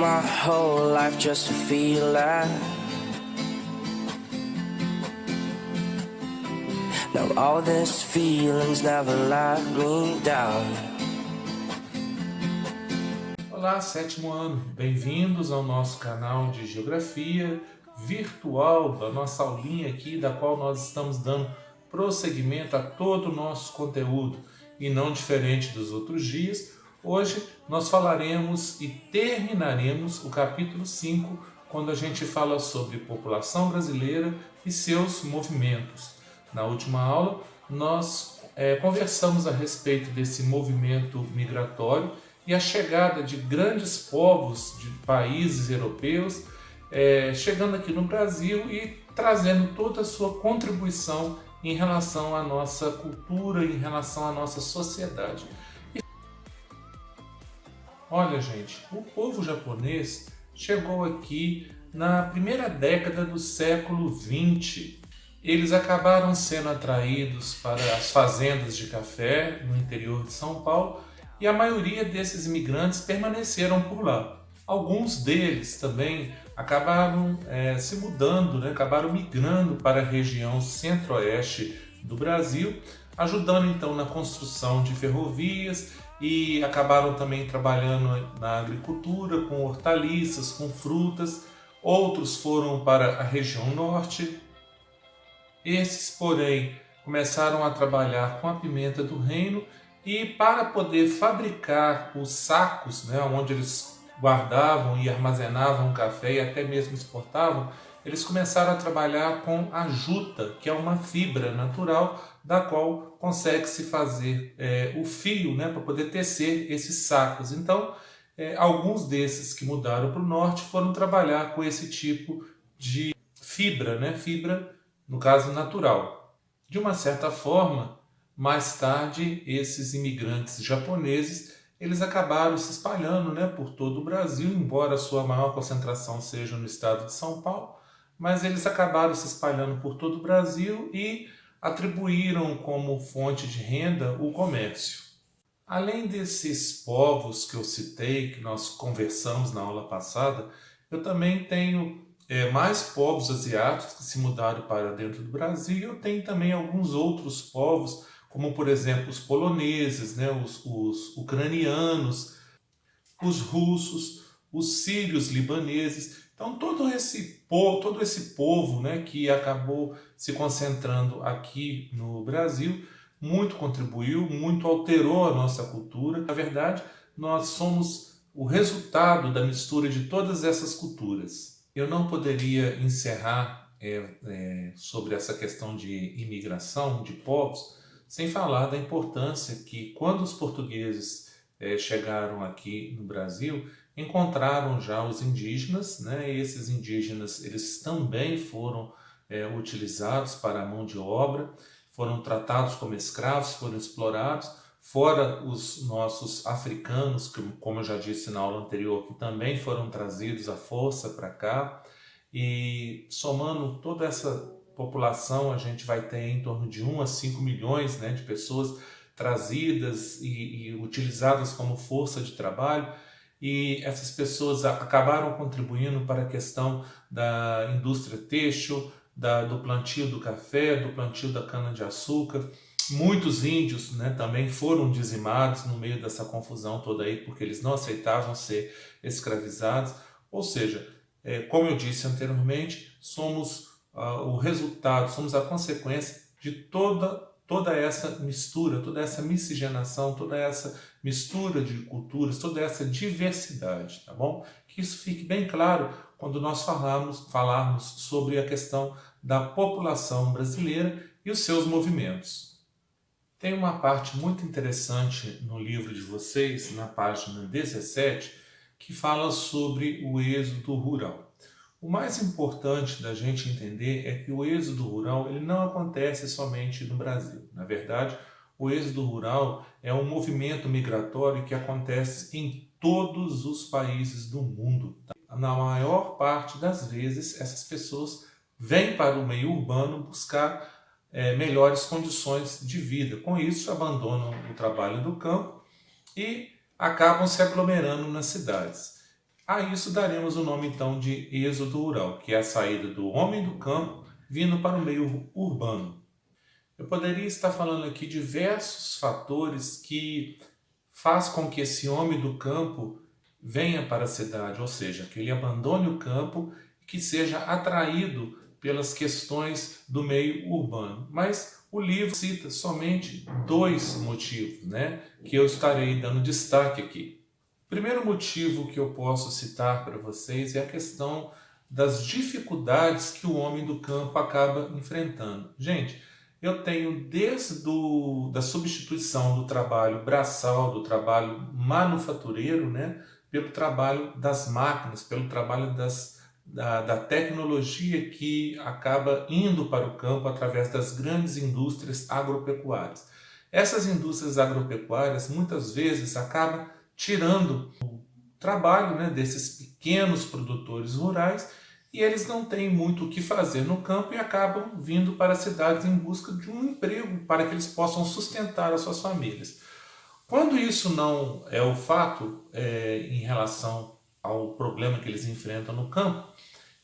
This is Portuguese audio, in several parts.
my whole life just to feel that. Now all these feelings never let me down. Olá, sétimo ano, bem-vindos ao nosso canal de Geografia virtual, da nossa aulinha aqui, da qual nós estamos dando prosseguimento a todo o nosso conteúdo. E não diferente dos outros dias, hoje nós falaremos e terminaremos o capítulo 5, quando a gente fala sobre população brasileira e seus movimentos. Na última aula, nós conversamos a respeito desse movimento migratório e a chegada de grandes povos de países europeus chegando aqui no Brasil e trazendo toda a sua contribuição em relação à nossa cultura, em relação à nossa sociedade. Olha, gente, o povo japonês chegou aqui na primeira década do século XX. Eles acabaram sendo atraídos para as fazendas de café no interior de São Paulo e a maioria desses imigrantes permaneceram por lá. Alguns deles também acabaram se mudando, acabaram migrando para a região centro-oeste do Brasil, ajudando então na construção de ferrovias e acabaram também trabalhando na agricultura, com hortaliças, com frutas. Outros foram para a região norte. Esses, porém, começaram a trabalhar com a pimenta do reino e para poder fabricar os sacos, onde eles guardavam e armazenavam o café e até mesmo exportavam, eles começaram a trabalhar com a juta, que é uma fibra natural da qual consegue-se fazer o fio para poder tecer esses sacos. Então, alguns desses que mudaram para o norte foram trabalhar com esse tipo de fibra, fibra, no caso, natural. De uma certa forma, mais tarde, esses imigrantes japoneses eles acabaram se espalhando por todo o Brasil, embora a sua maior concentração seja no estado de São Paulo, mas eles acabaram se espalhando por todo o Brasil e atribuíram como fonte de renda o comércio. Além desses povos que eu citei, que nós conversamos na aula passada, eu também tenho mais povos asiáticos que se mudaram para dentro do Brasil e eu tenho também alguns outros povos, como por exemplo os poloneses, os ucranianos, os russos, os sírios libaneses. Então todo esse povo que acabou se concentrando aqui no Brasil, muito contribuiu, muito alterou a nossa cultura. Na verdade, nós somos o resultado da mistura de todas essas culturas. Eu não poderia encerrar sobre essa questão de imigração de povos sem falar da importância que quando os portugueses chegaram aqui no Brasil, encontraram já os indígenas, e esses indígenas eles também foram utilizados para a mão de obra, foram tratados como escravos, foram explorados, fora os nossos africanos, que, como eu já disse na aula anterior, que também foram trazidos à força para cá, e somando toda essa população, a gente vai ter em torno de 1 a 5 milhões de pessoas trazidas e utilizadas como força de trabalho, e essas pessoas acabaram contribuindo para a questão da indústria têxtil, do plantio do café, do plantio da cana-de-açúcar. Muitos índios também foram dizimados no meio dessa confusão toda aí, porque eles não aceitavam ser escravizados. Ou seja, como eu disse anteriormente, somos o resultado, somos a consequência de toda essa mistura, toda essa miscigenação, toda essa mistura de culturas, toda essa diversidade, tá bom? Que isso fique bem claro quando nós falarmos sobre a questão da população brasileira e os seus movimentos. Tem uma parte muito interessante no livro de vocês, na página 17, que fala sobre o êxodo rural. O mais importante da gente entender é que o êxodo rural ele não acontece somente no Brasil. Na verdade, o êxodo rural é um movimento migratório que acontece em todos os países do mundo. Na maior parte das vezes, essas pessoas vêm para o meio urbano buscar melhores condições de vida. Com isso, abandonam o trabalho do campo e acabam se aglomerando nas cidades. A isso daremos o nome então de êxodo rural, que é a saída do homem do campo vindo para o meio urbano. Eu poderia estar falando aqui diversos fatores que faz com que esse homem do campo venha para a cidade, ou seja, que ele abandone o campo e que seja atraído pelas questões do meio urbano. Mas o livro cita somente dois motivos, né, que eu estarei dando destaque aqui. O primeiro motivo que eu posso citar para vocês é a questão das dificuldades que o homem do campo acaba enfrentando. Gente, eu tenho desde da substituição do trabalho braçal, do trabalho manufatureiro, né, pelo trabalho das máquinas, pelo trabalho da tecnologia que acaba indo para o campo através das grandes indústrias agropecuárias. Essas indústrias agropecuárias muitas vezes acabam tirando o trabalho, né, desses pequenos produtores rurais, e eles não têm muito o que fazer no campo e acabam vindo para as cidades em busca de um emprego para que eles possam sustentar as suas famílias. Quando isso não é o fato em relação ao problema que eles enfrentam no campo,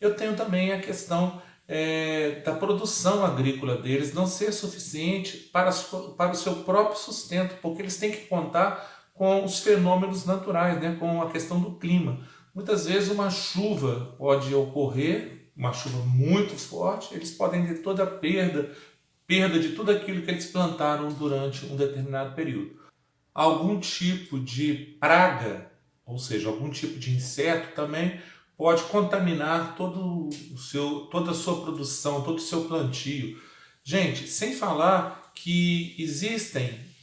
eu tenho também a questão da produção agrícola deles não ser suficiente para o seu próprio sustento, porque eles têm que contar com os fenômenos naturais, né, com a questão do clima. Muitas vezes uma chuva pode ocorrer, uma chuva muito forte, eles podem ter toda a perda de tudo aquilo que eles plantaram durante um determinado período. Algum tipo de praga, ou seja, algum tipo de inseto também pode contaminar toda a sua produção, todo o seu plantio. Gente, sem falar que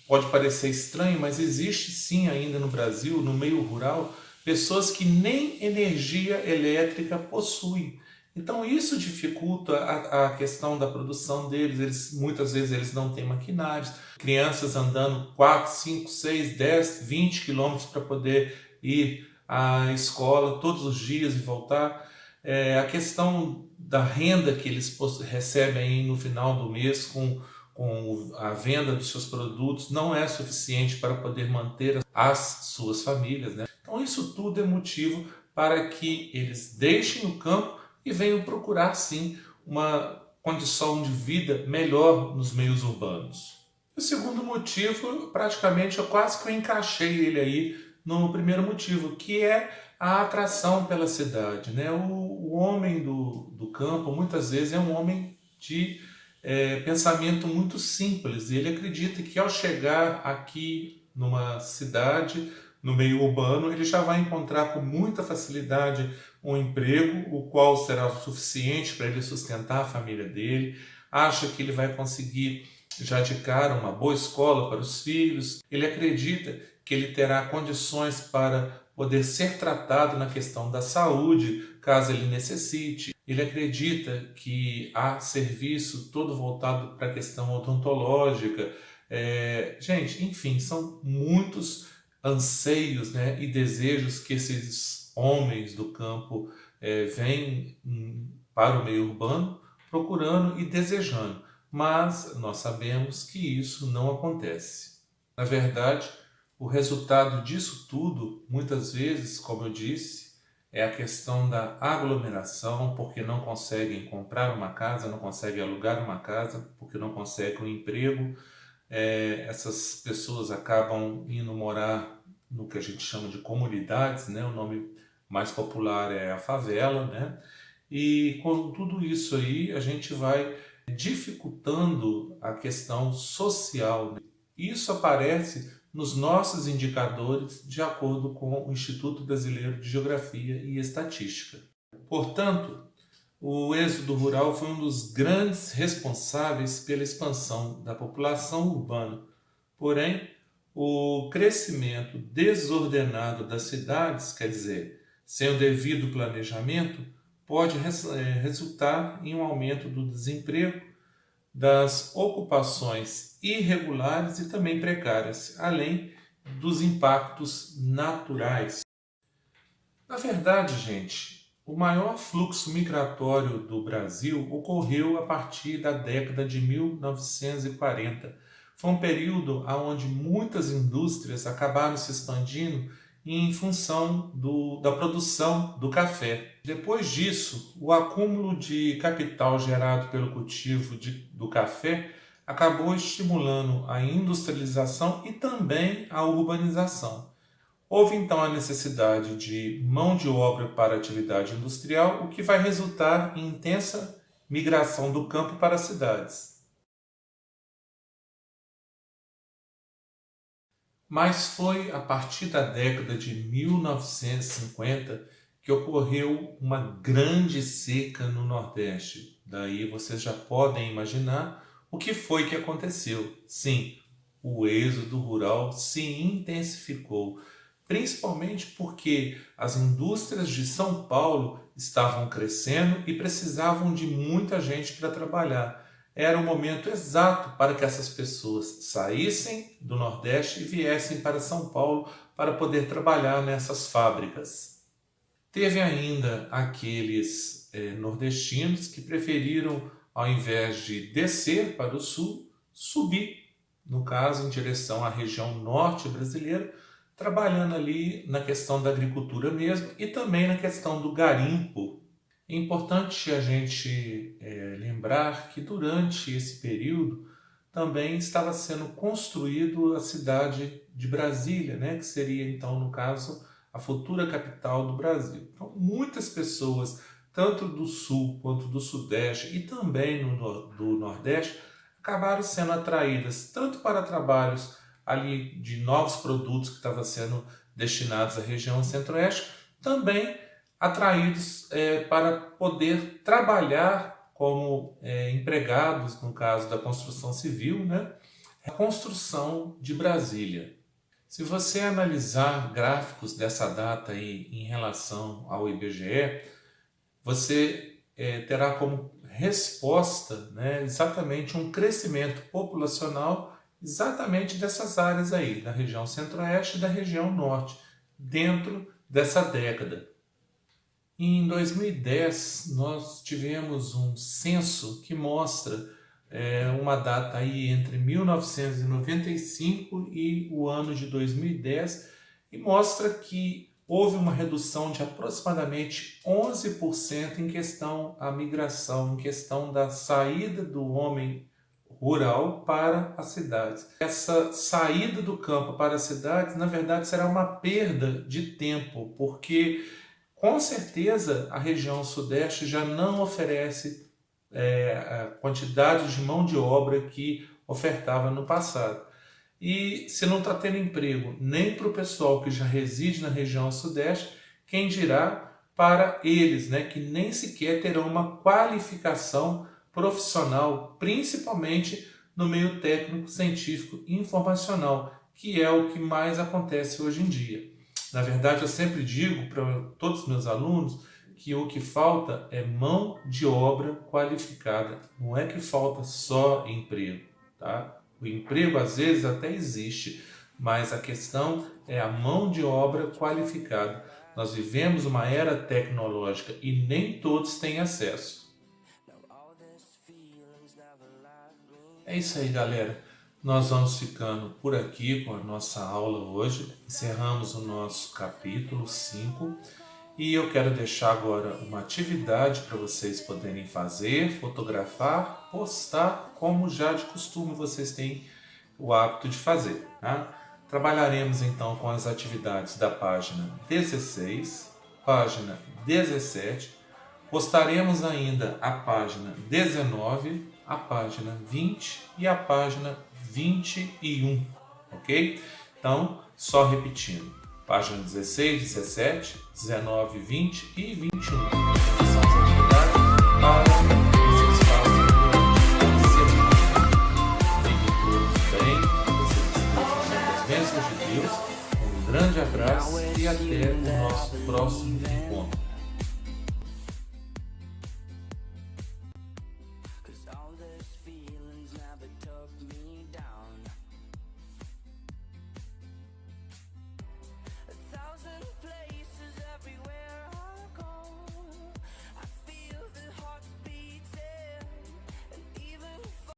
pode parecer estranho, mas existe sim ainda no Brasil, no meio rural, pessoas que nem energia elétrica possuem. Então isso dificulta a questão da produção deles. Muitas vezes eles não têm maquinários. Crianças andando 4, 5, 6, 10, 20 quilômetros para poder ir à escola todos os dias e voltar. A questão da renda que eles recebem no final do mês com a venda dos seus produtos não é suficiente para poder manter as suas famílias, né? Então isso tudo é motivo para que eles deixem o campo e venham procurar sim uma condição de vida melhor nos meios urbanos. O segundo motivo, praticamente eu quase que eu encaixei ele aí no primeiro motivo, que é a atração pela cidade, né? O homem do campo muitas vezes é um homem de pensamento muito simples. Ele acredita que ao chegar aqui numa cidade, no meio urbano, ele já vai encontrar com muita facilidade um emprego, o qual será o suficiente para ele sustentar a família dele. Acha que ele vai conseguir já de cara uma boa escola para os filhos. Ele acredita que ele terá condições para poder ser tratado na questão da saúde, caso ele necessite. Ele acredita que há serviço todo voltado para a questão odontológica. Gente, enfim, são muitos anseios, né, e desejos que esses homens do campo vêm para o meio urbano procurando e desejando. Mas nós sabemos que isso não acontece. Na verdade, o resultado disso tudo, muitas vezes, como eu disse, é a questão da aglomeração, porque não conseguem comprar uma casa, não conseguem alugar uma casa, porque não conseguem um emprego. Essas pessoas acabam indo morar no que a gente chama de comunidades, né? O nome mais popular é a favela, né? E com tudo isso aí, a gente vai dificultando a questão social. Isso aparece nos nossos indicadores de acordo com o Instituto Brasileiro de Geografia e Estatística. Portanto, o êxodo rural foi um dos grandes responsáveis pela expansão da população urbana. Porém, o crescimento desordenado das cidades, quer dizer, sem o devido planejamento, pode resultar em um aumento do desemprego, das ocupações irregulares e também precárias, além dos impactos naturais. Na verdade, gente, o maior fluxo migratório do Brasil ocorreu a partir da década de 1940. Foi um período onde muitas indústrias acabaram se expandindo em função da produção do café. Depois disso, o acúmulo de capital gerado pelo cultivo do café acabou estimulando a industrialização e também a urbanização. Houve então a necessidade de mão de obra para a atividade industrial, o que vai resultar em intensa migração do campo para as cidades. Mas foi a partir da década de 1950 que ocorreu uma grande seca no Nordeste. Daí vocês já podem imaginar o que foi que aconteceu. Sim, o êxodo rural se intensificou, principalmente porque as indústrias de São Paulo estavam crescendo e precisavam de muita gente para trabalhar. Era o momento exato para que essas pessoas saíssem do Nordeste e viessem para São Paulo para poder trabalhar nessas fábricas. Teve ainda aqueles nordestinos que preferiram, ao invés de descer para o sul, subir, no caso, em direção à região norte brasileira, trabalhando ali na questão da agricultura mesmo e também na questão do garimpo. É importante a gente lembrar que durante esse período também estava sendo construído a cidade de Brasília, né, que seria então, no caso, a futura capital do Brasil. Então, muitas pessoas, tanto do sul quanto do sudeste e também do nordeste, acabaram sendo atraídas tanto para trabalhos ali de novos produtos que estavam sendo destinados à região centro-oeste, também atraídos para poder trabalhar como empregados, no caso da construção civil, né? A construção de Brasília. Se você analisar gráficos dessa data aí em relação ao IBGE, você terá como resposta, né, exatamente um crescimento populacional exatamente dessas áreas aí, da região centro-oeste e da região norte, dentro dessa década. Em 2010, nós tivemos um censo que mostra uma data aí entre 1995 e o ano de 2010 e mostra que houve uma redução de aproximadamente 11% em questão à migração, em questão da saída do homem rural para as cidades. Essa saída do campo para as cidades, na verdade, será uma perda de tempo, porque com certeza a região sudeste já não oferece a quantidade de mão de obra que ofertava no passado. E se não está tendo emprego nem para o pessoal que já reside na região sudeste, quem dirá para eles, né, que nem sequer terão uma qualificação profissional, principalmente no meio técnico, científico e informacional, que é o que mais acontece hoje em dia. Na verdade, eu sempre digo para todos os meus alunos que o que falta é mão de obra qualificada. Não é que falta só emprego, tá? O emprego às vezes até existe, mas a questão é a mão de obra qualificada. Nós vivemos uma era tecnológica e nem todos têm acesso. É isso aí, galera. Nós vamos ficando por aqui com a nossa aula hoje. Encerramos o nosso capítulo 5 e eu quero deixar agora uma atividade para vocês poderem fazer, fotografar, postar, como já de costume vocês têm o hábito de fazer, tá? Trabalharemos então com as atividades da página 16, página 17, postaremos ainda a página 19, a página 20 e a página 21, ok? Então, só repetindo, página 16, 17, 19, 20 e 21. Essas são as atividades para que vocês façam durante a semana. Fiquem todos bem, que vocês estejam nas bênçãos de Deus. Um grande abraço e até o nosso próximo